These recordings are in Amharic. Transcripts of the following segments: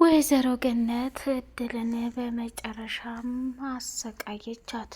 ወይዘሮ ገነት እድልን በመጨረሻም አሰቃየቻት።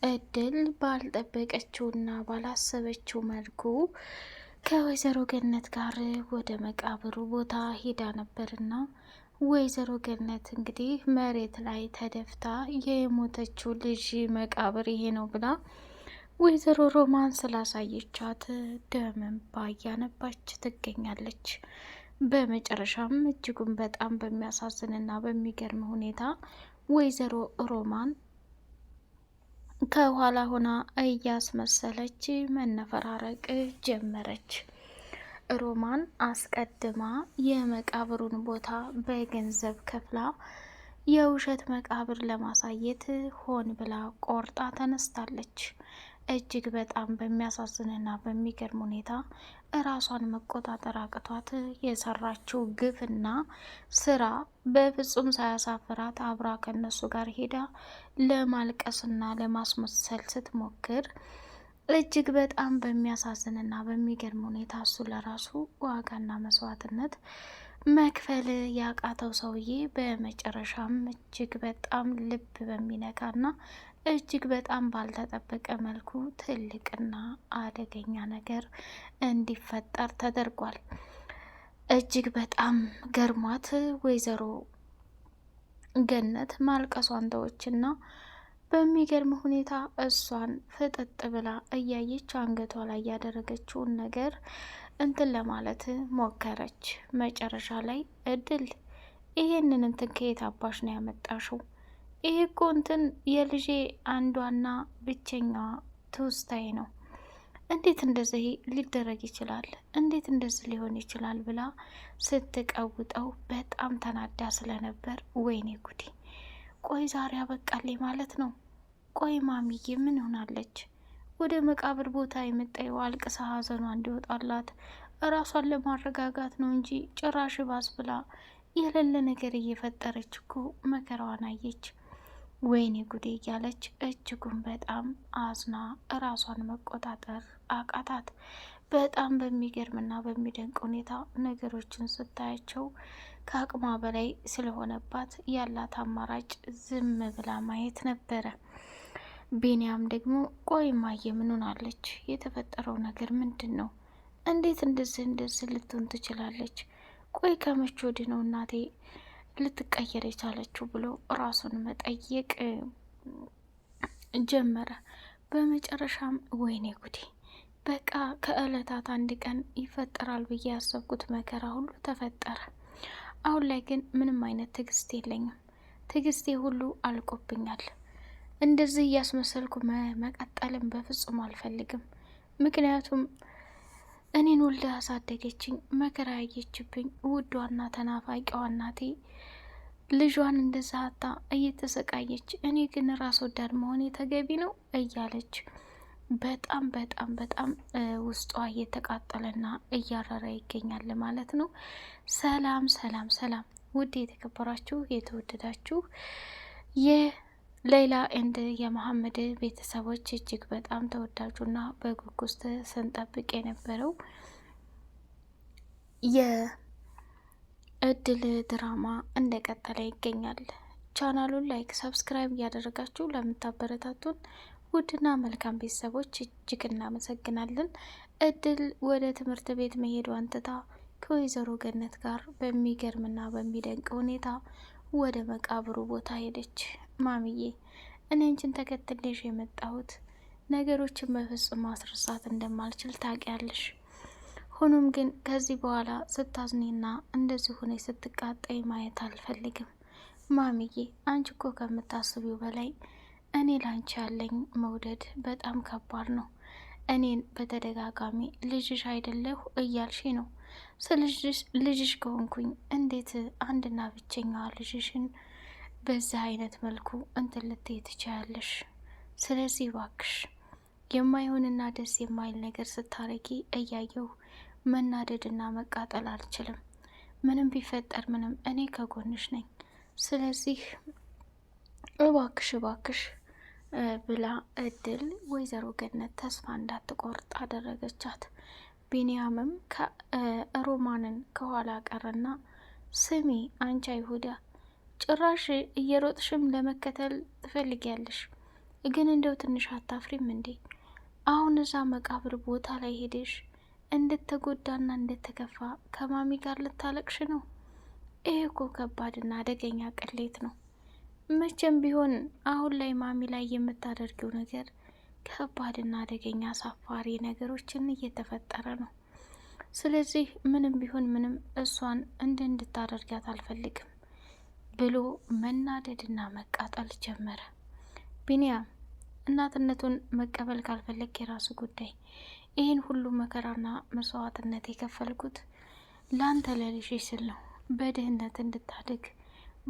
እድል ባልጠበቀችውና ባላሰበችው መልኩ ከወይዘሮ ገነት ጋር ወደ መቃብሩ ቦታ ሄዳ ነበርና ወይዘሮ ገነት እንግዲህ መሬት ላይ ተደፍታ የሞተችው ልጅ መቃብር ይሄ ነው ብላ ወይዘሮ ሮማን ስላሳየቻት ደም እንባ እያነባች ትገኛለች። በመጨረሻም እጅጉን በጣም በሚያሳዝንና በሚገርም ሁኔታ ወይዘሮ ሮማን ከኋላ ሆና እያስመሰለች መነፈራረቅ ጀመረች። ሮማን አስቀድማ የመቃብሩን ቦታ በገንዘብ ከፍላ የውሸት መቃብር ለማሳየት ሆን ብላ ቆርጣ ተነስታለች። እጅግ በጣም በሚያሳዝንና በሚገርም ሁኔታ እራሷን መቆጣጠር አቅቷት የሰራችው ግፍና ስራ በፍጹም ሳያሳፍራት አብራ ከነሱ ጋር ሄዳ ለማልቀስና ለማስመሰል ስትሞክር እጅግ በጣም በሚያሳዝንና በሚገርም ሁኔታ እሱ ለራሱ ዋጋና መስዋዕትነት መክፈል ያቃተው ሰውዬ በመጨረሻም እጅግ በጣም ልብ በሚነካና እጅግ በጣም ባልተጠበቀ መልኩ ትልቅና አደገኛ ነገር እንዲፈጠር ተደርጓል። እጅግ በጣም ገርሟት ወይዘሮ ገነት ማልቀሷን ተወችና በሚገርም ሁኔታ እሷን ፍጥጥ ብላ እያየች አንገቷ ላይ ያደረገችውን ነገር እንትን ለማለት ሞከረች። መጨረሻ ላይ እድል ይሄንን እንትን ከየት አባሽ ነው ያመጣሽው? ይሄ እኮ እንትን የልጄ አንዷና ብቸኛዋ ትውስታዬ ነው። እንዴት እንደዚህ ሊደረግ ይችላል? እንዴት እንደዚህ ሊሆን ይችላል? ብላ ስትቀውጠው በጣም ተናዳ ስለነበር ወይኔ ጉዴ! ቆይ ዛሬ አበቃልኝ ማለት ነው። ቆይ ማሚዬ ምን ሆናለች? ወደ መቃብር ቦታ የመጣየው አልቅሳ ሀዘኗ እንዲወጣላት እራሷን ለማረጋጋት ነው እንጂ ጭራሽ ባስ ብላ የሌለ ነገር እየፈጠረች እኮ መከራዋን አየች። ወይኔ ጉዴ እያለች እጅጉን በጣም አዝና እራሷን መቆጣጠር አቃታት። በጣም በሚገርምና በሚደንቅ ሁኔታ ነገሮችን ስታያቸው ከአቅሟ በላይ ስለሆነባት ያላት አማራጭ ዝም ብላ ማየት ነበረ። ቢኒያም ደግሞ ቆይ እማዬ ምን ሆናለች? የተፈጠረው ነገር ምንድን ነው? እንዴት እንደዚህ ልትሆን ትችላለች? ቆይ ከመቼ ወዲህ ነው እናቴ ልትቀየር የቻለችው? ብሎ ራሱን መጠየቅ ጀመረ። በመጨረሻም ወይኔ ጉዴ በቃ ከእለታት አንድ ቀን ይፈጠራል ብዬ ያሰብኩት መከራ ሁሉ ተፈጠረ። አሁን ላይ ግን ምንም አይነት ትዕግስት የለኝም። ትዕግስቴ ሁሉ አልቆብኛል። እንደዚህ እያስመሰልኩ መቀጠልም በፍጹም አልፈልግም። ምክንያቱም እኔን ወልዳ ያሳደገችኝ መከራ ያየችብኝ ውዷና ተናፋቂዋ እናቴ ልጇን እንደዛ አታ እየተሰቃየች፣ እኔ ግን ራስ ወዳድ መሆኔ ተገቢ ነው እያለች በጣም በጣም በጣም ውስጧ እየተቃጠለና እያረረ ይገኛል ማለት ነው። ሰላም ሰላም ሰላም! ውድ የተከበራችሁ የተወደዳችሁ የሌላ ኤንድ የመሐመድ ቤተሰቦች እጅግ በጣም ተወዳጁና በጉጉስት ስንጠብቅ የነበረው የእድል ድራማ እንደቀጠለ ይገኛል። ቻናሉን ላይክ፣ ሰብስክራይብ እያደረጋችሁ ለምታበረታቱን ውድና መልካም ቤተሰቦች እጅግ እናመሰግናለን። እድል ወደ ትምህርት ቤት መሄዷን ትታ ከወይዘሮ ገነት ጋር በሚገርምና በሚደንቅ ሁኔታ ወደ መቃብሩ ቦታ ሄደች። ማሚዬ እኔ አንቺን ተከትሌሽ የመጣሁት ነገሮችን በፍጹም ማስረሳት እንደማልችል ታውቂያለሽ። ሆኖም ግን ከዚህ በኋላ ስታዝኒና እንደዚህ ሆነ ስትቃጠይ ማየት አልፈልግም። ማሚዬ አንቺ እኮ ከምታስቢው በላይ እኔ ላንቺ ያለኝ መውደድ በጣም ከባድ ነው። እኔን በተደጋጋሚ ልጅሽ አይደለሁ እያልሽ ነው። ስለዚህ ልጅሽ ከሆንኩኝ እንዴት አንድና ብቸኛዋ ልጅሽን በዚህ አይነት መልኩ እንትን ልትይ ትችያለሽ? ስለዚህ እባክሽ የማይሆንና ደስ የማይል ነገር ስታረጊ እያየሁ መናደድና መቃጠል አልችልም። ምንም ቢፈጠር ምንም እኔ ከጎንሽ ነኝ። ስለዚህ እባክሽ እባክሽ ብላ እድል ወይዘሮ ገነት ተስፋ እንዳትቆርጥ አደረገቻት። ቢኒያምም ሮማንን ከኋላ ቀረና ስሚ አንቺ አይሁዳ፣ ጭራሽ እየሮጥሽም ለመከተል ትፈልጊያለሽ? ግን እንደው ትንሽ አታፍሪም እንዴ? አሁን እዛ መቃብር ቦታ ላይ ሄደሽ እንድትጎዳና እንድትከፋ ከማሚ ጋር ልታለቅሽ ነው? ይሄ እኮ ከባድና አደገኛ ቅሌት ነው። መቼም ቢሆን አሁን ላይ ማሚ ላይ የምታደርገው ነገር ከባድና አደገኛ አሳፋሪ ነገሮችን እየተፈጠረ ነው። ስለዚህ ምንም ቢሆን ምንም እሷን እንድታደርጋት አልፈልግም ብሎ መናደድና መቃጠል ጀመረ። ቢኒያም እናትነቱን መቀበል ካልፈለግ የራሱ ጉዳይ። ይህን ሁሉ መከራና መስዋዕትነት የከፈልኩት ለአንተ ለልጅ ስል ነው። በድህነት እንድታድግ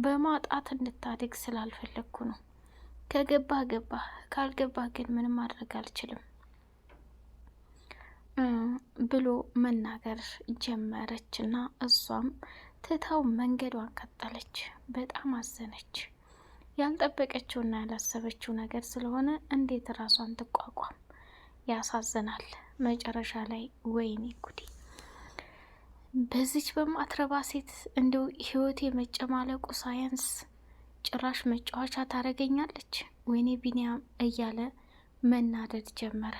በማጣት እንድታድግ ስላልፈለግኩ ነው። ከገባህ ገባህ፣ ካልገባህ ግን ምንም ማድረግ አልችልም ብሎ መናገር ጀመረች እና እሷም ትታው መንገዷን ቀጠለች። በጣም አዘነች። ያልጠበቀችውና ያላሰበችው ነገር ስለሆነ እንዴት ራሷን ትቋቋም? ያሳዝናል። መጨረሻ ላይ ወይኔ ጉዴ፣ በዚች በማትረባ ሴት እንደው ህይወት የመጨማለቁ ሳያንስ ጭራሽ መጫወቻ ታደርገኛለች። ወይኔ ቢኒያም እያለ መናደድ ጀመረ።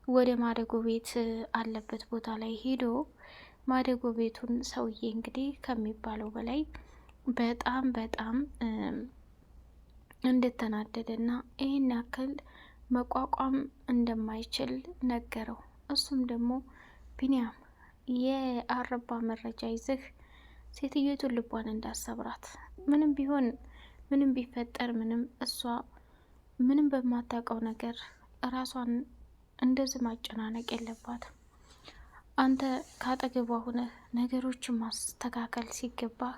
ወደ ማደጎ ቤት አለበት ቦታ ላይ ሄዶ ማደጎ ቤቱን ሰውዬ እንግዲህ ከሚባለው በላይ በጣም እንደተናደደና ይህን ያክል መቋቋም እንደማይችል ነገረው። እሱም ደግሞ ቢኒያም የአረባ መረጃ ይዘህ ሴትዮቱን ልቧን እንዳሰብራት፣ ምንም ቢሆን ምንም ቢፈጠር ምንም እሷ ምንም በማታውቀው ነገር ራሷን እንደዚህ ማጨናነቅ የለባትም። አንተ ካጠገቧ ሁነህ ነገሮችን ማስተካከል ሲገባህ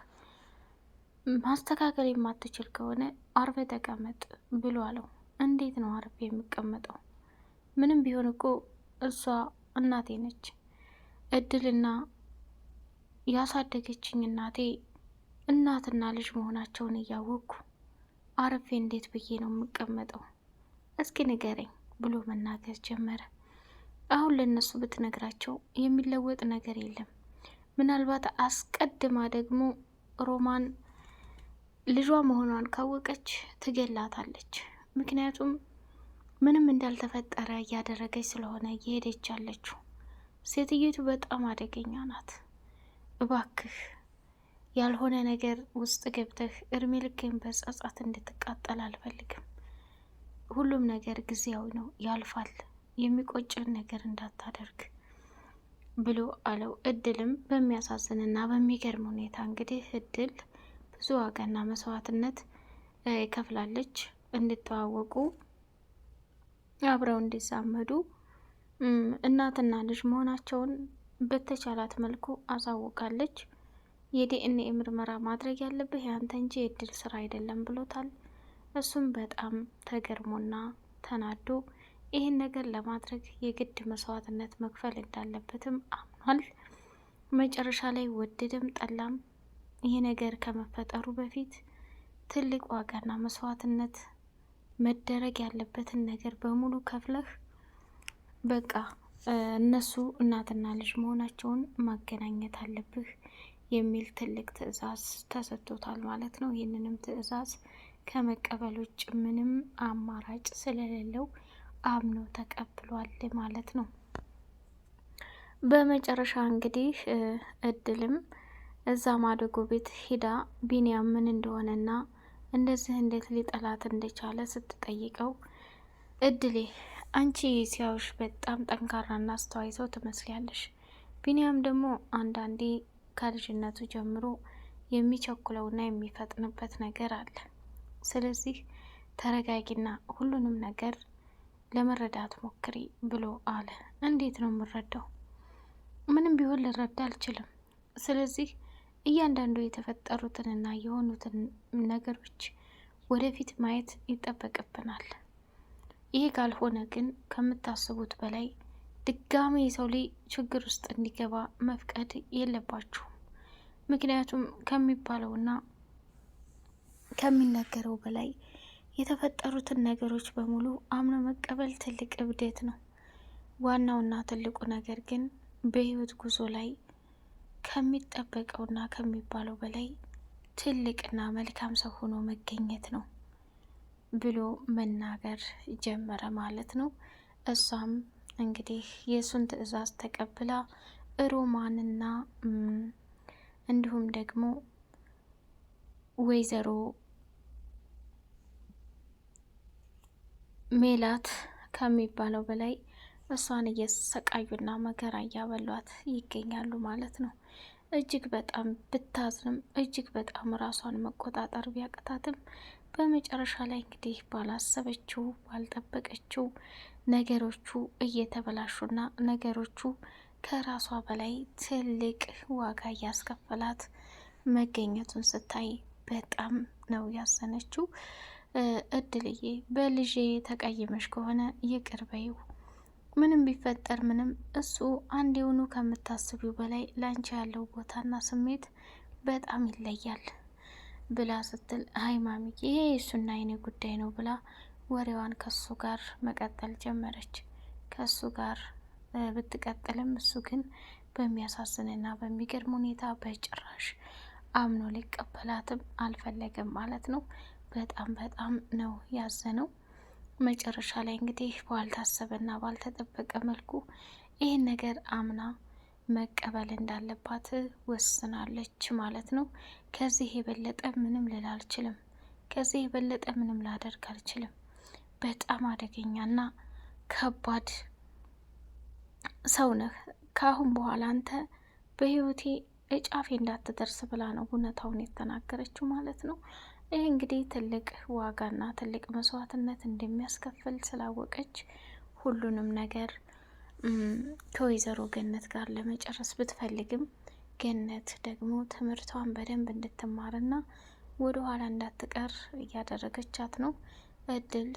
ማስተካከል የማትችል ከሆነ አርፈ ተቀመጥ ብሎ አለው። እንዴት ነው አርፌ የሚቀመጠው? ምንም ቢሆን እኮ እሷ እናቴ ነች። እድልና ያሳደገችኝ እናቴ እናትና ልጅ መሆናቸውን እያወቅኩ አርፌ እንዴት ብዬ ነው የምቀመጠው? እስኪ ንገረኝ ብሎ መናገር ጀመረ። አሁን ለነሱ ብትነግራቸው የሚለወጥ ነገር የለም። ምናልባት አስቀድማ ደግሞ ሮማን ልጇ መሆኗን ካወቀች ትገላታለች። ምክንያቱም ምንም እንዳልተፈጠረ እያደረገች ስለሆነ እየሄደች ያለችው። ሴትዮቱ በጣም አደገኛ ናት። እባክህ ያልሆነ ነገር ውስጥ ገብተህ እድሜ ልክህን በጸጸት እንድትቃጠል አልፈልግም። ሁሉም ነገር ጊዜያዊ ነው፣ ያልፋል። የሚቆጭን ነገር እንዳታደርግ ብሎ አለው። እድልም በሚያሳዝንና በሚገርም ሁኔታ እንግዲህ እድል ብዙ ዋጋና መስዋዕትነት ከፍላለች። እንድተዋወቁ አብረው እንዲዛመዱ እናትና ልጅ መሆናቸውን በተቻላት መልኩ አሳውቃለች። የዲኤንኤ ምርመራ ማድረግ ያለብህ ያንተ እንጂ የእድል ስራ አይደለም ብሎታል። እሱም በጣም ተገርሞና ተናዶ ይህን ነገር ለማድረግ የግድ መስዋዕትነት መክፈል እንዳለበትም አምኗል። መጨረሻ ላይ ወደደም ጠላም ይህ ነገር ከመፈጠሩ በፊት ትልቅ ዋጋና መስዋዕትነት መደረግ ያለበትን ነገር በሙሉ ከፍለህ በቃ እነሱ እናትና ልጅ መሆናቸውን ማገናኘት አለብህ የሚል ትልቅ ትዕዛዝ ተሰጥቶታል ማለት ነው። ይህንንም ትዕዛዝ ከመቀበል ውጭ ምንም አማራጭ ስለሌለው አምኖ ተቀብሏል ማለት ነው። በመጨረሻ እንግዲህ እድልም እዛ ማደጎ ቤት ሂዳ ቢኒያም ምን እንደሆነና እንደዚህ እንዴት ሊጠላት እንደቻለ ስትጠይቀው እድሌ አንቺ ሲያዩሽ በጣም ጠንካራና አስተዋይ ሰው ትመስሊያለሽ። ቢኒያም ደግሞ አንዳንዴ ከልጅነቱ ጀምሮ የሚቸኩለውና የሚፈጥንበት ነገር አለ። ስለዚህ ተረጋጊና ሁሉንም ነገር ለመረዳት ሞክሪ ብሎ አለ። እንዴት ነው የምረዳው? ምንም ቢሆን ልረዳ አልችልም። ስለዚህ እያንዳንዱ የተፈጠሩትንና የሆኑትን ነገሮች ወደፊት ማየት ይጠበቅብናል። ይህ ካልሆነ ግን ከምታስቡት በላይ ድጋሚ የሰው ልጅ ችግር ውስጥ እንዲገባ መፍቀድ የለባችሁም። ምክንያቱም ከሚባለውና ከሚነገረው በላይ የተፈጠሩትን ነገሮች በሙሉ አምኖ መቀበል ትልቅ እብደት ነው። ዋናውና ትልቁ ነገር ግን በህይወት ጉዞ ላይ ከሚጠበቀውና ከሚባለው በላይ ትልቅና መልካም ሰው ሆኖ መገኘት ነው ብሎ መናገር ጀመረ ማለት ነው። እሷም እንግዲህ የእሱን ትዕዛዝ ተቀብላ ሮማንና እንዲሁም ደግሞ ወይዘሮ ሜላት ከሚባለው በላይ እሷን እየሰቃዩና መከራ እያበሏት ይገኛሉ ማለት ነው። እጅግ በጣም ብታዝንም እጅግ በጣም ራሷን መቆጣጠር ቢያቅታትም በመጨረሻ ላይ እንግዲህ ባላሰበችው ባልጠበቀችው ነገሮቹ እየተበላሹና ነገሮቹ ከራሷ በላይ ትልቅ ዋጋ እያስከፈላት መገኘቱን ስታይ በጣም ነው ያዘነችው። እድልዬ በልጄ ተቀይመሽ ከሆነ ይቅር በይው፣ ምንም ቢፈጠር ምንም እሱ አንዴውኑ ከምታስቢው በላይ ላንቺ ያለው ቦታና ስሜት በጣም ይለያል ብላ ስትል፣ አይ ማሚዬ ይሄ የእሱና የኔ ጉዳይ ነው ብላ ወሬዋን ከሱ ጋር መቀጠል ጀመረች። ከሱ ጋር ብትቀጥልም እሱ ግን በሚያሳዝንና በሚገርም ሁኔታ በጭራሽ አምኖ ሊቀበላትም አልፈለገም ማለት ነው። በጣም በጣም ነው ያዘነው። መጨረሻ ላይ እንግዲህ ባልታሰበና ባልተጠበቀ መልኩ ይህን ነገር አምና መቀበል እንዳለባት ወስናለች ማለት ነው። ከዚህ የበለጠ ምንም ልል አልችልም፣ ከዚህ የበለጠ ምንም ላደርግ አልችልም። በጣም አደገኛና ከባድ ሰው ነህ። ከአሁን በኋላ አንተ በህይወቴ እጫፌ እንዳትደርስ ብላ ነው እውነታውን የተናገረችው ማለት ነው። ይህ እንግዲህ ትልቅ ዋጋና ትልቅ መስዋዕትነት እንደሚያስከፍል ስላወቀች ሁሉንም ነገር ከወይዘሮ ገነት ጋር ለመጨረስ ብትፈልግም ገነት ደግሞ ትምህርቷን በደንብ እንድትማርና ወደ ኋላ እንዳትቀር እያደረገቻት ነው። እድል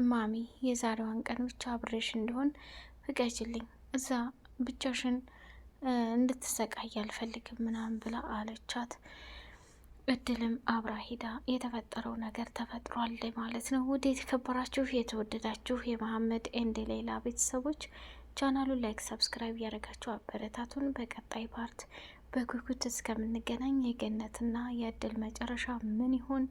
ማሚ የዛሬዋን ቀን ብቻ አብሬሽ እንዲሆን ፍቀጅልኝ፣ እዛ ብቻሽን እንድትሰቃይ አልፈልግም ምናምን ብላ አለቻት። እድልም አብራ ሂዳ የተፈጠረው ነገር ተፈጥሯል ማለት ነው። ውድ የተከበራችሁ የተወደዳችሁ የመሐመድ ኤንድ ሌላ ቤተሰቦች ቻናሉን ላይክ፣ ሰብስክራይብ እያደረጋችሁ አበረታቱን። በቀጣይ ፓርት በጉጉት እስከምንገናኝ የገነትና የእድል መጨረሻ ምን ይሆን?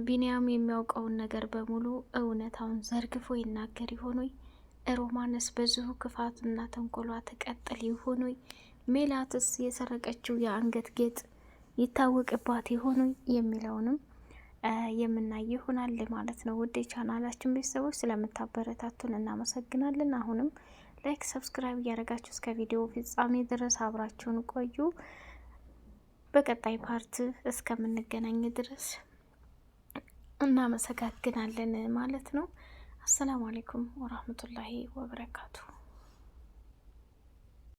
ቢኒያም የሚያውቀውን ነገር በሙሉ እውነታውን ዘርግፎ ይናገር ይሆን? ሮማንስ በዚሁ ክፋትና ተንኮሏ ተቀጥል ይሆን? ሜላትስ የሰረቀችው የአንገት ጌጥ ይታወቅባት ይሆን የሚለውንም የምናይ ይሆናል ማለት ነው። ውድ ቻናላችን ቤተሰቦች ስለምታበረታቱን እናመሰግናለን። አሁንም ላይክ፣ ሰብስክራይብ እያደረጋችሁ እስከ ቪዲዮ ፍጻሜ ድረስ አብራችሁን ቆዩ። በቀጣይ ፓርት እስከምንገናኝ ድረስ እናመሰግናለን ማለት ነው። አሰላሙ አለይኩም ወራህመቱላሂ ወበረካቱ።